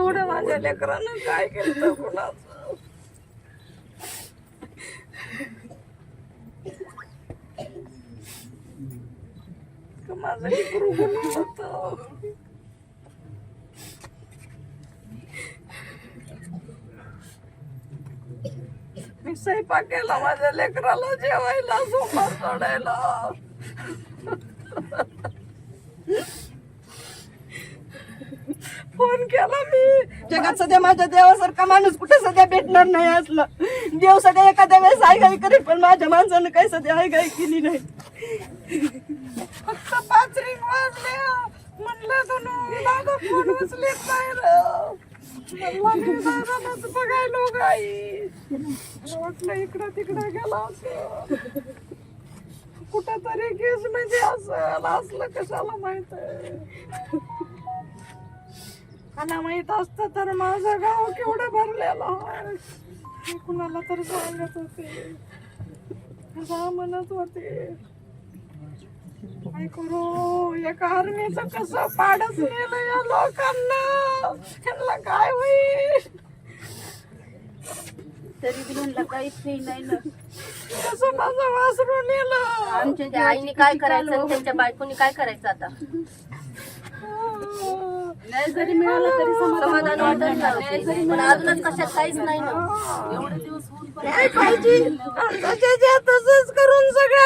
एवढं माझ्या लेकरानं काय केलं कुणाचं. माझं लेकरू कुणी होतं. मी स्वयंपाक केला माझ्या लेकराला जेवायला सोमवार सोडायला. फोन केला मी. जगात सध्या माझ्या देवासारखा माणूस कुठे सध्या भेटणार नाही. असलं देव सध्या एखाद्या वेळेस आयघाई करेल पण माझ्या माणसानं काही सध्या आयघाई केली नाही. फक्त 5 रिंग वाजले म्हणलं तू दादा फोन उचलेत नाही दादालाच बघायलो गाई. वाटलं इकडं तिकडं गेला असं कुठं तरी केस म्हणजे असलं कशाला माहित. मला माहित असत तर माझं गाव केवढं भरलेलं आहे. कुणाला तर सांगत होते म्हणत होते काय करू. एका आर्मीचं कसं पाडच नेलं या लोकांना. त्यांना काय होईल तरी बी म्हणलं काहीच नाही ना. कसं माझं वासरू नेलं. आमच्या आईने काय करायचं त्यांच्या बायकोनी काय करायचं आता. नाही जरी मिळालं तरी समाधान वाटत पण अजूनच कशात काहीच नाही ना. एवढे दिवस काय पाहिजे तसंच करून सगळ्या